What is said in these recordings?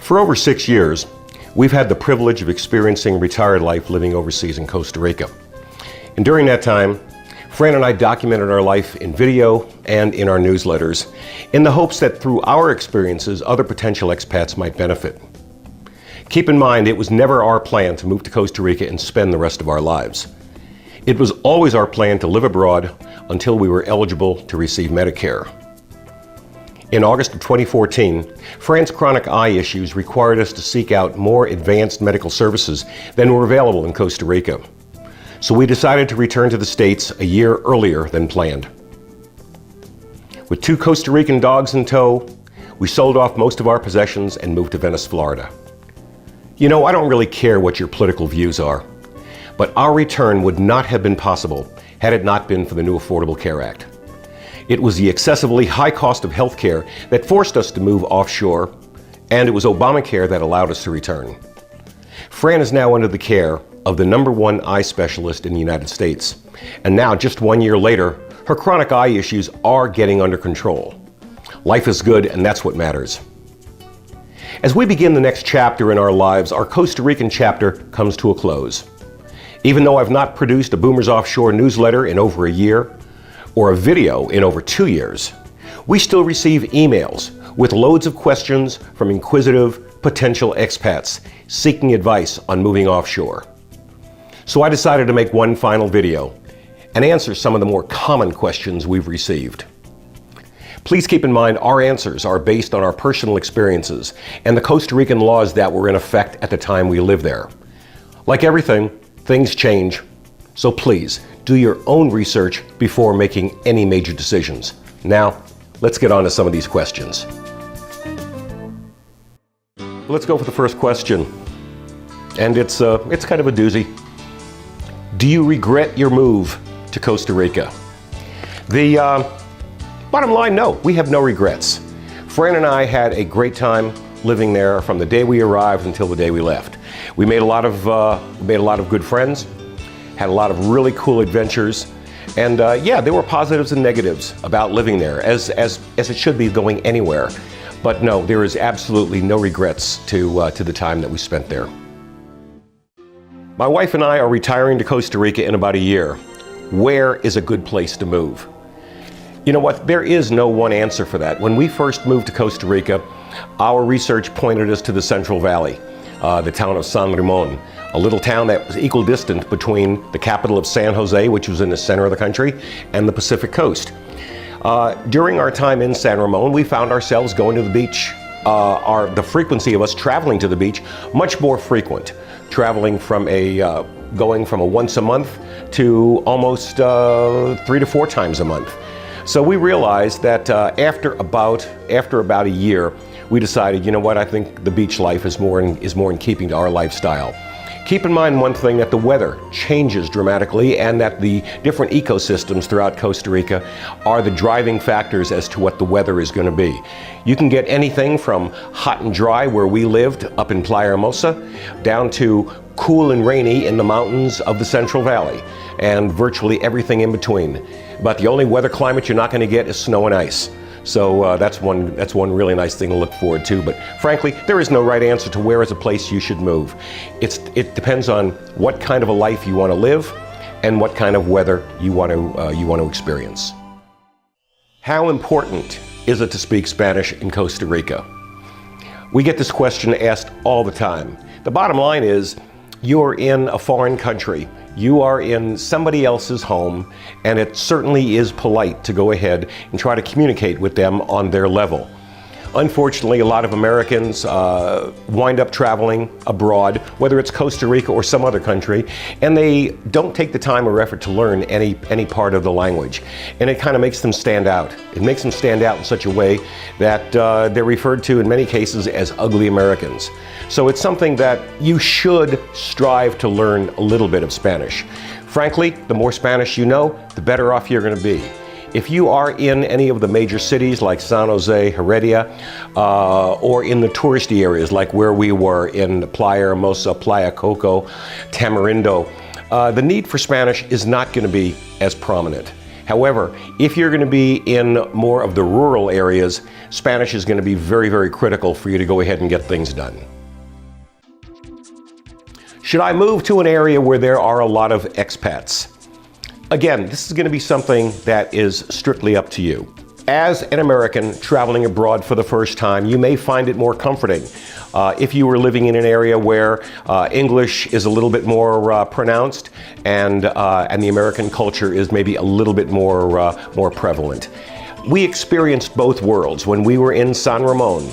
For over 6 years, we've had the privilege of experiencing retired life living overseas in Costa Rica. And during that time, Fran and I documented our life in video and in our newsletters in the hopes that through our experiences, other potential expats might benefit. Keep in mind, it was never our plan to move to Costa Rica and spend the rest of our lives. It was always our plan to live abroad until we were eligible to receive Medicare. In August of 2014, Fran's chronic eye issues required us to seek out more advanced medical services than were available in Costa Rica. So we decided to return to the States a year earlier than planned. With 2 Costa Rican dogs in tow, we sold off most of our possessions and moved to Venice, Florida. You know, I don't really care what your political views are, but our return would not have been possible had it not been for the new Affordable Care Act. It was the excessively high cost of health care that forced us to move offshore, and it was Obamacare that allowed us to return. Fran is now under the care of the #1 eye specialist in the United States, and now, just 1 year later, her chronic eye issues are getting under control. Life is good, and that's what matters. As we begin the next chapter in our lives, our Costa Rican chapter comes to a close. Even though I've not produced a Boomers Offshore newsletter in over a year, or a video in over 2 years, we still receive emails with loads of questions from inquisitive potential expats seeking advice on moving offshore. So I decided to make one final video and answer some of the more common questions we've received. Please keep in mind our answers are based on our personal experiences and the Costa Rican laws that were in effect at the time we lived there. Like everything, things change, so please do your own research before making any major decisions. Now, let's get on to some of these questions. Let's go for the first question, and it's kind of a doozy. Do you regret your move to Costa Rica? The bottom line, no, we have no regrets. Fran and I had a great time living there from the day we arrived until the day we left. We made a lot of good friends, had a lot of really cool adventures, and yeah, there were positives and negatives about living there, as it should be going anywhere. But no, there is absolutely no regrets to the time that we spent there. My wife and I are retiring to Costa Rica in about a year. Where is a good place to move? You know what, there is no one answer for that. When we first moved to Costa Rica, our research pointed us to the Central Valley, the town of San Ramon, a little town that was equidistant between the capital of San Jose, which was in the center of the country, and the Pacific coast. During our time in San Ramon, we found ourselves going to the beach. The frequency of us traveling to the beach, much more frequent, traveling from going from a once a month to almost 3 to 4 times a month. So we realized that after about a year, we decided, you know what, I think the beach life is more in keeping to our lifestyle. Keep in mind one thing, that the weather changes dramatically and that the different ecosystems throughout Costa Rica are the driving factors as to what the weather is going to be. You can get anything from hot and dry where we lived up in Playa Hermosa down to cool and rainy in the mountains of the Central Valley, and virtually everything in between. But the only weather climate you're not going to get is snow and ice. So that's one really nice thing to look forward to. But frankly, there is no right answer to where is a place you should move. It depends on what kind of a life you want to live and what kind of weather you want to experience. How important is it to speak Spanish in Costa Rica? We get this question asked all the time. The bottom line is, you're in a foreign country. You are in somebody else's home, and it certainly is polite to go ahead and try to communicate with them on their level. Unfortunately, a lot of Americans wind up traveling abroad, whether it's Costa Rica or some other country, and they don't take the time or effort to learn any part of the language. And it kind of makes them stand out. It makes them stand out in such a way that they're referred to in many cases as ugly Americans. So it's something that you should strive to learn a little bit of Spanish. Frankly, the more Spanish you know, the better off you're going to be. If you are in any of the major cities like San Jose, Heredia, or in the touristy areas like where we were in Playa Hermosa, Playa Coco, Tamarindo, the need for Spanish is not going to be as prominent. However, if you're going to be in more of the rural areas, Spanish is going to be very, very critical for you to go ahead and get things done. Should I move to an area where there are a lot of expats? Again, this is going to be something that is strictly up to you. As an American traveling abroad for the first time, you may find it more comforting if you were living in an area where English is a little bit more pronounced and the American culture is maybe a little bit more prevalent. We experienced both worlds. When we were in San Ramon,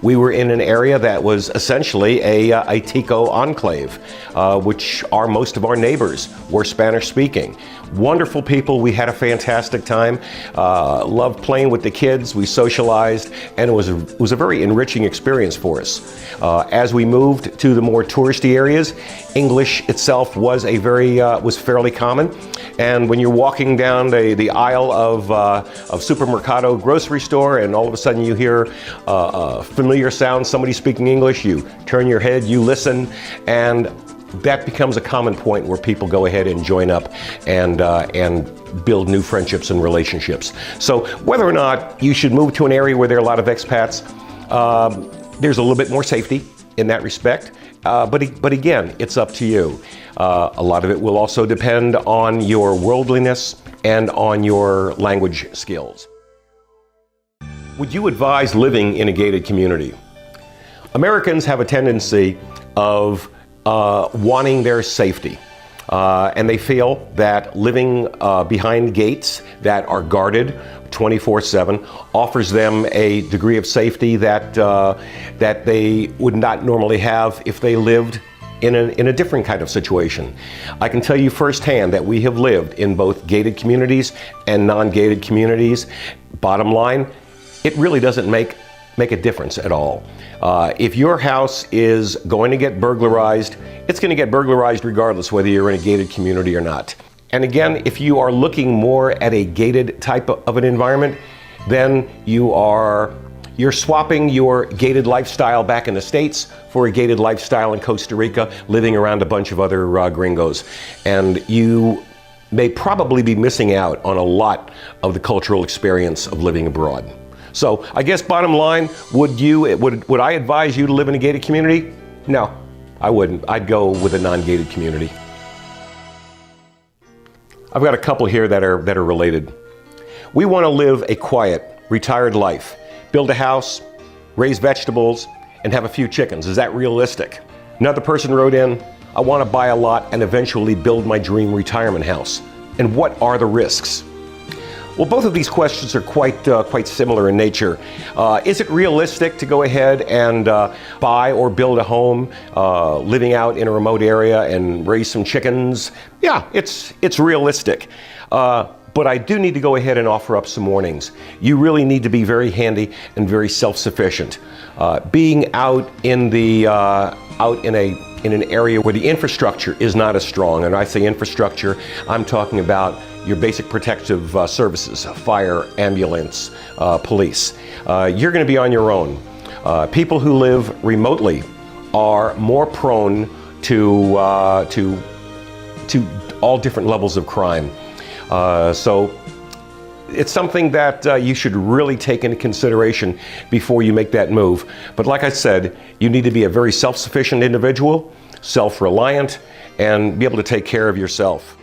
we were in an area that was essentially a Tico enclave, which are most of our neighbors were Spanish speaking. Wonderful people, we had a fantastic time, loved playing with the kids, we socialized, and it was a very enriching experience for us. As we moved to the more touristy areas, English itself was was fairly common. And when you're walking down the aisle of supermercado grocery store and all of a sudden you hear a familiar sound, somebody speaking English, you turn your head, you listen, and that becomes a common point where people go ahead and join up and build new friendships and relationships. So whether or not you should move to an area where there are a lot of expats, there's a little bit more safety in that respect. But again, it's up to you. A lot of it will also depend on your worldliness and on your language skills. Would you advise living in a gated community? Americans have a tendency of wanting their safety. And they feel that living behind gates that are guarded 24/7 offers them a degree of safety that they would not normally have if they lived in a different kind of situation. I can tell you firsthand that we have lived in both gated communities and non-gated communities. Bottom line, it really doesn't make a difference at all. If your house is going to get burglarized, it's going to get burglarized regardless whether you're in a gated community or not. And again, if you are looking more at a gated type of an environment, then you're swapping your gated lifestyle back in the States for a gated lifestyle in Costa Rica, living around a bunch of other gringos. And you may probably be missing out on a lot of the cultural experience of living abroad. So I guess bottom line, would I advise you to live in a gated community? No, I wouldn't. I'd go with a non-gated community. I've got a couple here that are related. We want to live a quiet, retired life, build a house, raise vegetables, and have a few chickens. Is that realistic? Another person wrote in, I want to buy a lot and eventually build my dream retirement house. And what are the risks? Well, both of these questions are quite similar in nature. Is it realistic to go ahead and buy or build a home living out in a remote area and raise some chickens? Yeah, it's realistic. But I do need to go ahead and offer up some warnings. You really need to be very handy and very self-sufficient. Being out in an area where the infrastructure is not as strong, and I say infrastructure, I'm talking about your basic protective services, fire, ambulance, police. You're going to be on your own. People who live remotely are more prone to all different levels of crime. So it's something that you should really take into consideration before you make that move. But like I said, you need to be a very self-sufficient individual, self-reliant, and be able to take care of yourself.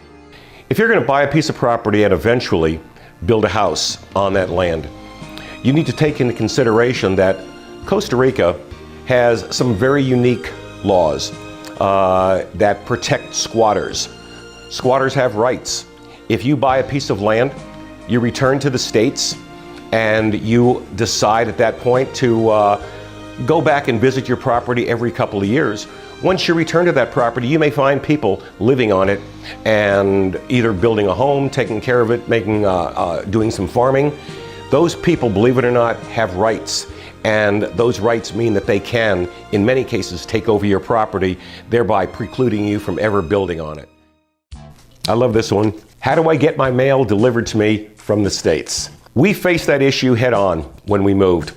If you're going to buy a piece of property and eventually build a house on that land, you need to take into consideration that Costa Rica has some very unique laws that protect squatters. Squatters have rights. If you buy a piece of land, you return to the States, and you decide at that point to go back and visit your property every couple of years. Once you return to that property, you may find people living on it and either building a home, taking care of it, doing some farming. Those people, believe it or not, have rights. And those rights mean that they can, in many cases, take over your property, thereby precluding you from ever building on it. I love this one. How do I get my mail delivered to me from the States? We faced that issue head on when we moved.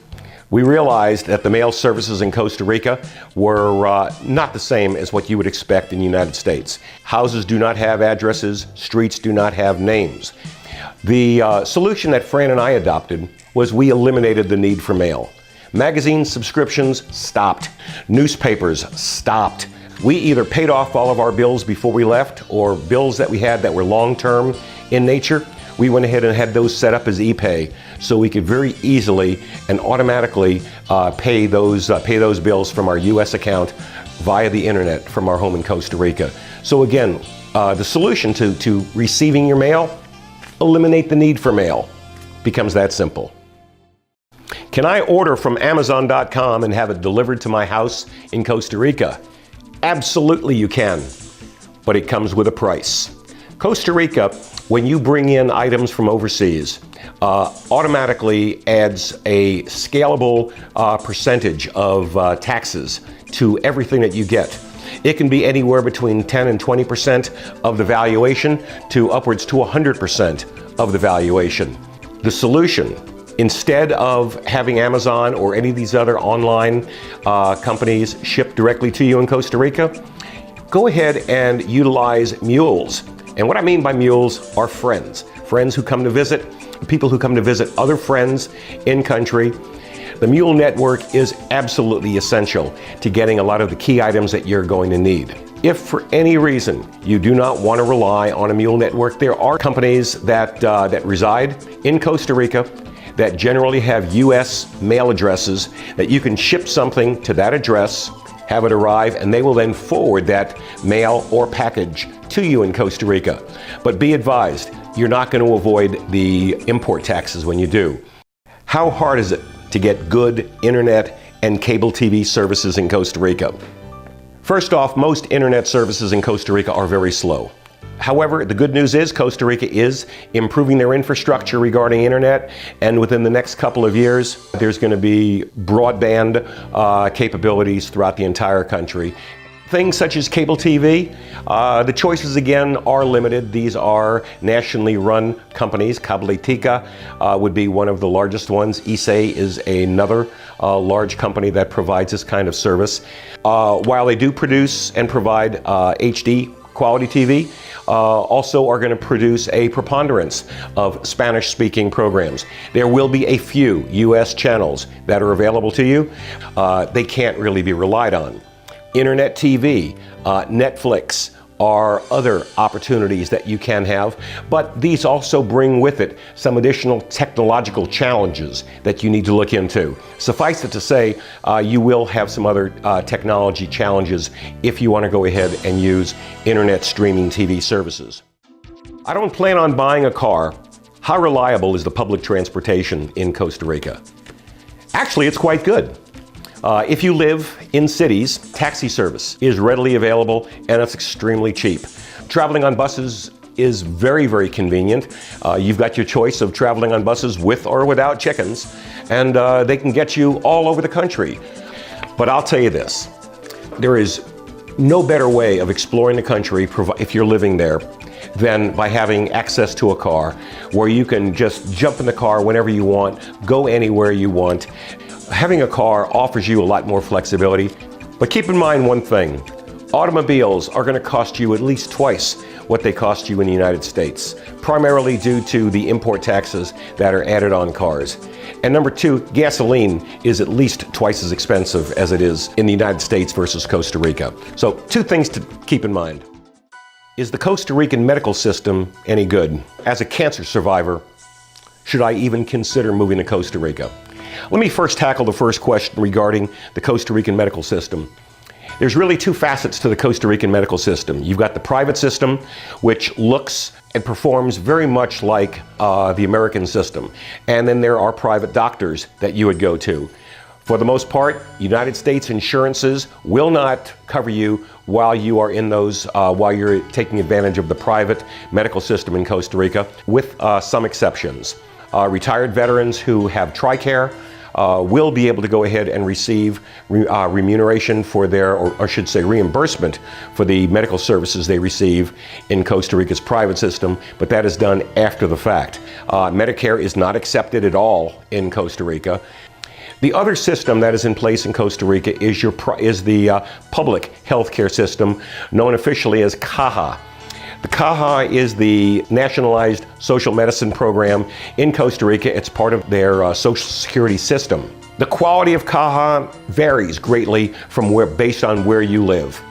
We realized that the mail services in Costa Rica were not the same as what you would expect in the United States. Houses do not have addresses, streets do not have names. The solution that Fran and I adopted was we eliminated the need for mail. Magazine subscriptions stopped. Newspapers stopped. We either paid off all of our bills before we left, or bills that we had that were long-term in nature. We went ahead and had those set up as e-pay, so we could very easily and automatically pay those bills from our U.S. account via the internet from our home in Costa Rica. So again, the solution to receiving your mail: eliminate the need for mail. Becomes that simple. Can I order from Amazon.com and have it delivered to my house in Costa Rica? Absolutely you can, but it comes with a price. Costa Rica, when you bring in items from overseas, automatically adds a scalable percentage of taxes to everything that you get. It can be anywhere between 10 and 20% of the valuation to upwards to 100% of the valuation. The solution: instead of having Amazon or any of these other online companies ship directly to you in Costa Rica, go ahead and utilize mules. And what I mean by mules are friends who come to visit, people who come to visit other friends in country. The mule network is absolutely essential to getting a lot of the key items that you're going to need. If for any reason you do not want to rely on a mule network, there are companies that reside in Costa Rica that generally have U.S. mail addresses that you can ship something to that address, have it arrive, and they will then forward that mail or package to you in Costa Rica. But be advised, you're not going to avoid the import taxes when you do. How hard is it to get good internet and cable TV services in Costa Rica? First off, most internet services in Costa Rica are very slow. However, the good news is Costa Rica is improving their infrastructure regarding internet, and within the next couple of years, there's going to be broadband capabilities throughout the entire country. Things such as cable TV, the choices again are limited. These are nationally run companies. Cabletica would be one of the largest ones. ICE is another large company that provides this kind of service. While they do produce and provide HD quality TV, also are going to produce a preponderance of Spanish-speaking programs. There will be a few U.S. channels that are available to you. They can't really be relied on. Internet TV, Netflix are other opportunities that you can have, but these also bring with it some additional technological challenges that you need to look into. Suffice it to say, you will have some other technology challenges if you want to go ahead and use internet streaming TV services. I don't plan on buying a car. How reliable is the public transportation in Costa Rica? Actually, it's quite good. If you live in cities, taxi service is readily available and it's extremely cheap. Traveling on buses is very, very convenient. You've got your choice of traveling on buses with or without chickens, and they can get you all over the country. But I'll tell you this, there is no better way of exploring the country if you're living there than by having access to a car where you can just jump in the car whenever you want, go anywhere you want. Having a car offers you a lot more flexibility, but keep in mind one thing. Automobiles are going to cost you at least twice what they cost you in the United States, primarily due to the import taxes that are added on cars. And number two, gasoline is at least twice as expensive as it is in the United States versus Costa Rica. So two things to keep in mind. Is the Costa Rican medical system any good? As a cancer survivor, should I even consider moving to Costa Rica? Let me first tackle the first question regarding the Costa Rican medical system. There's really two facets to the Costa Rican medical system. You've got the private system, which looks and performs very much like the American system. And then there are private doctors that you would go to. For the most part, United States insurances will not cover you while you are in those, while you're taking advantage of the private medical system in Costa Rica, with some exceptions. Retired veterans who have TRICARE will be able to go ahead and receive remuneration for their, or I should say reimbursement for the medical services they receive in Costa Rica's private system, but that is done after the fact. Medicare is not accepted at all in Costa Rica. The other system that is in place in Costa Rica is the public healthcare system, known officially as CAHA. The CAHA is the nationalized social medicine program in Costa Rica. It's part of their social security system. The quality of CAHA varies greatly from based on where you live.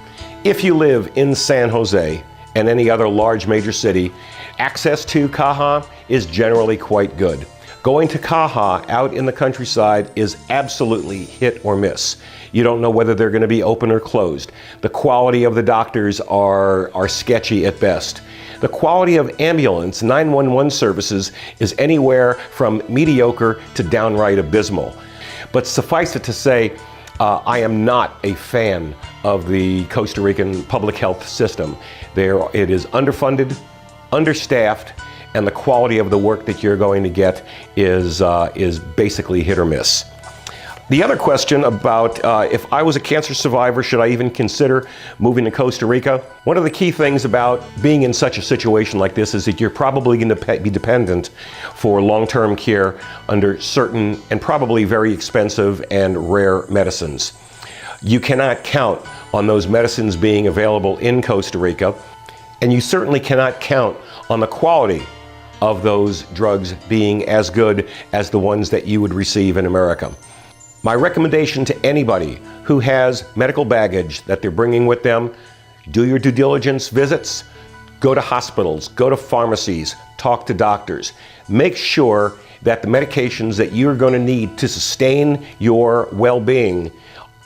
If you live in San Jose and any other large major city, access to CAHA is generally quite good. Going to CAHA out in the countryside is absolutely hit or miss. You don't know whether they're going to be open or closed. The quality of the doctors are sketchy at best. The quality of ambulance 911 services is anywhere from mediocre to downright abysmal. But suffice it to say, I am not a fan of the Costa Rican public health system. It is underfunded, understaffed, and the quality of the work that you're going to get is basically hit or miss. The other question about if I was a cancer survivor, should I even consider moving to Costa Rica? One of the key things about being in such a situation like this is that you're probably going to be dependent for long-term care under certain and probably very expensive and rare medicines. You cannot count on those medicines being available in Costa Rica, and you certainly cannot count on the quality of those drugs being as good as the ones that you would receive in America. My recommendation to anybody who has medical baggage that they're bringing with them, do your due diligence visits, go to hospitals, go to pharmacies, talk to doctors. Make sure that the medications that you're going to need to sustain your well-being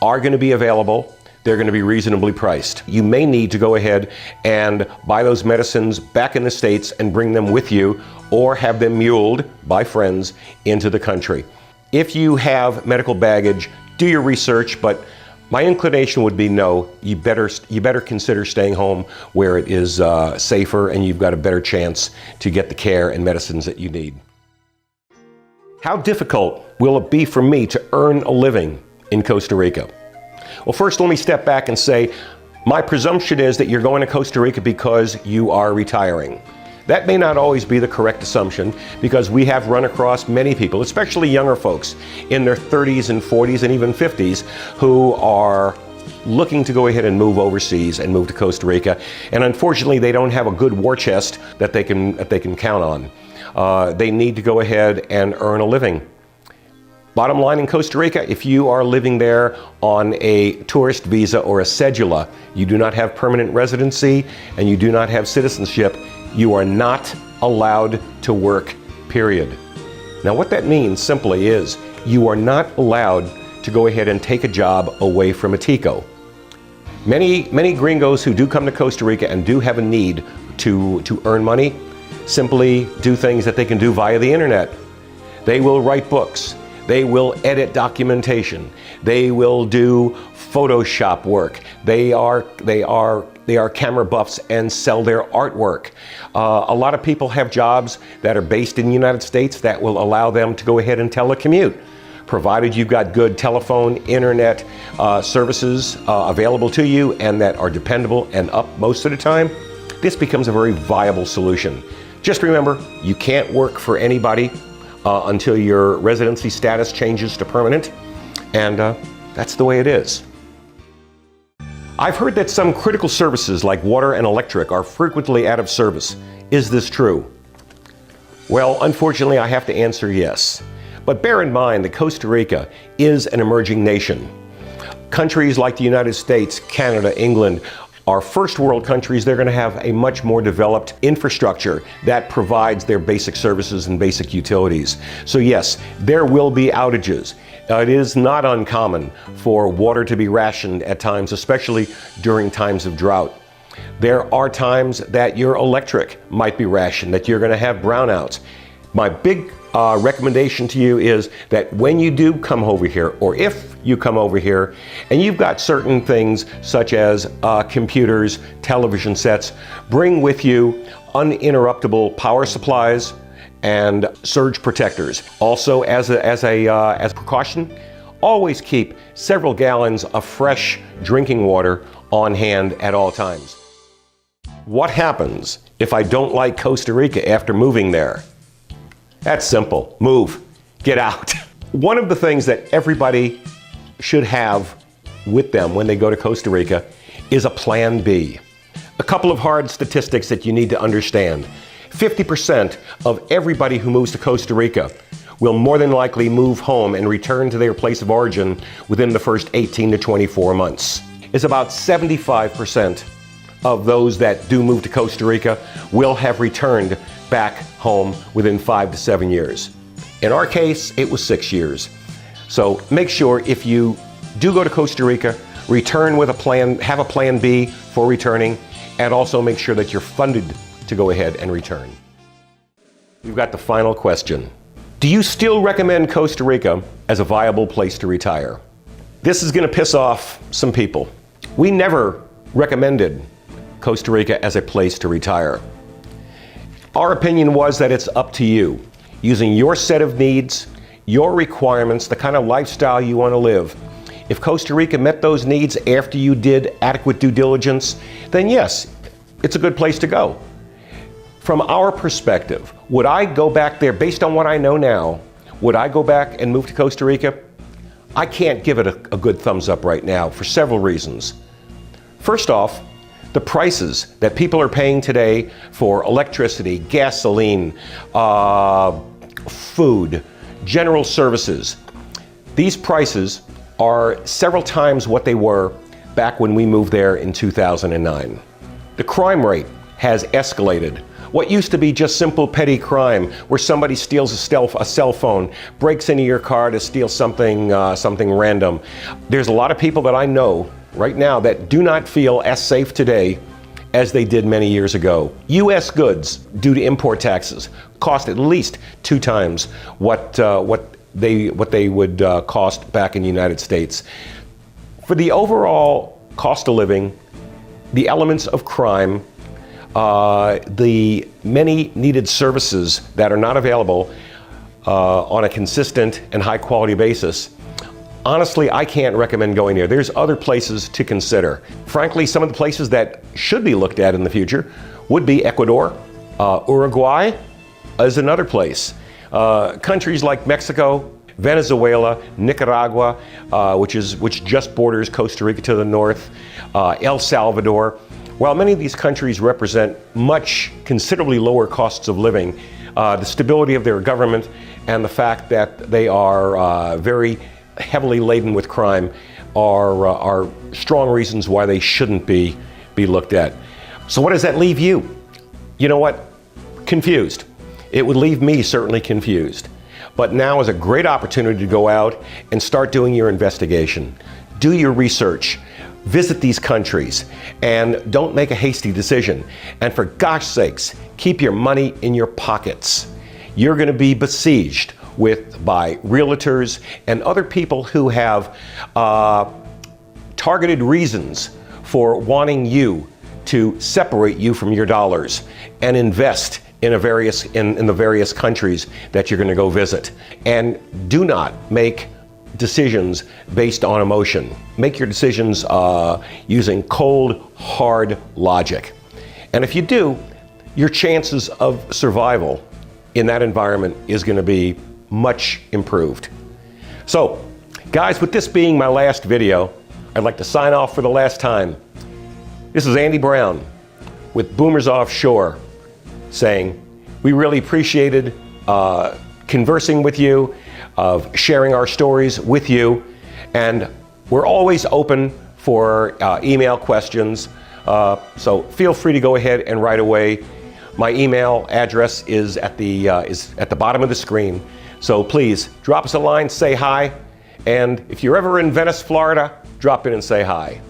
are going to be available. They're going to be reasonably priced. You may need to go ahead and buy those medicines back in the States and bring them with you, or have them muled by friends into the country. If you have medical baggage, do your research, but my inclination would be no. You better consider staying home where it is safer and you've got a better chance to get the care and medicines that you need. How difficult will it be for me to earn a living in Costa Rica? Well, first let me step back and say, my presumption is that you're going to Costa Rica because you are retiring. That may not always be the correct assumption, because we have run across many people, especially younger folks in their 30s and 40s and even 50s, who are looking to go ahead and move overseas and move to Costa Rica. And unfortunately, they don't have a good war chest that they can count on. They need to go ahead and earn a living. Bottom line, in Costa Rica, if you are living there on a tourist visa or a cedula, you do not have permanent residency and you do not have citizenship, you are not allowed to work, period. Now what that means simply is you are not allowed to go ahead and take a job away from a tico. Many gringos who do come to Costa Rica and do have a need to earn money simply do things that they can do via the internet. They will write books. They will edit documentation. They will do Photoshop work. They are camera buffs and sell their artwork. A lot of people have jobs that are based in the United States that will allow them to go ahead and telecommute, provided you've got good telephone, internet services available to you and that are dependable and up most of the time. This becomes a very viable solution. Just remember, you can't work for anybody until your residency status changes to permanent, and that's the way it is. I've heard that some critical services like water and electric are frequently out of service. Is this true? Well, unfortunately, I have to answer yes. But bear in mind that Costa Rica is an emerging nation. Countries like the United States, Canada, England are first world countries. They're going to have a much more developed infrastructure that provides their basic services and basic utilities. So yes, there will be outages. It is not uncommon for water to be rationed at times, especially during times of drought. There are times that your electric might be rationed, that you're going to have brownouts. My big recommendation to you is that when you do come over here, or if you come over here, and you've got certain things such as computers, television sets, bring with you uninterruptible power supplies and surge protectors. Also, as a precaution, always keep several gallons of fresh drinking water on hand at all times. What happens if I don't like Costa Rica after moving there? That's simple. Move. Get out. One of the things that everybody should have with them when they go to Costa Rica is a plan B. A couple of hard statistics that you need to understand. 50% of everybody who moves to Costa Rica will more than likely move home and return to their place of origin within the first 18 to 24 months. It's about 75% of those that do move to Costa Rica will have returned back home within 5 to 7 years. In our case, it was 6 years. So make sure if you do go to Costa Rica, return with a plan, have a plan B for returning, and also make sure that you're funded to go ahead and return. We've got the final question. Do you still recommend Costa Rica as a viable place to retire? This is going to piss off some people. We never recommended Costa Rica as a place to retire. Our opinion was that it's up to you, using your set of needs, your requirements, the kind of lifestyle you want to live. If Costa Rica met those needs after you did adequate due diligence, then yes, it's a good place to go. From our perspective, would I go back there based on what I know now? Would I go back and move to Costa Rica? I can't give it a good thumbs up right now for several reasons. First off, the prices that people are paying today for electricity, gasoline, food, general services, these prices are several times what they were back when we moved there in 2009. The crime rate has escalated. What used to be just simple petty crime, where somebody steals a cell phone, breaks into your car to steal something random. There's a lot of people that I know right now that do not feel as safe today as they did many years ago. U.S. goods, due to import taxes, cost at least 2 times what they would cost back in the United States. For the overall cost of living, the elements of crime, the many needed services that are not available on a consistent and high quality basis, honestly, I can't recommend going there. There's other places to consider. Frankly, some of the places that should be looked at in the future would be Ecuador, Uruguay is another place. Countries like Mexico, Venezuela, Nicaragua, which just borders Costa Rica to the north, El Salvador. While many of these countries represent considerably lower costs of living, the stability of their government and the fact that they are very heavily laden with crime are strong reasons why they shouldn't be looked at. So what does that leave you? You know what? Confused. It would leave me certainly confused. But now is a great opportunity to go out and start doing your investigation. Do your research. Visit these countries and don't make a hasty decision. And for gosh sakes, keep your money in your pockets. You're going to be besieged by realtors and other people who have targeted reasons for wanting you to separate you from your dollars and invest in the various countries that you're going to go visit. And do not make decisions based on emotion. Make your decisions using cold, hard logic. And if you do, your chances of survival in that environment is going to be much improved. So, guys, with this being my last video, I'd like to sign off for the last time. This is Andy Brown with Boomers Offshore saying, we really appreciated conversing with you, of sharing our stories with you, and we're always open for email questions, so feel free to go ahead and write away. My email address is at the bottom of the screen, so please drop us a line, say hi, and if you're ever in Venice, Florida, drop in and say hi.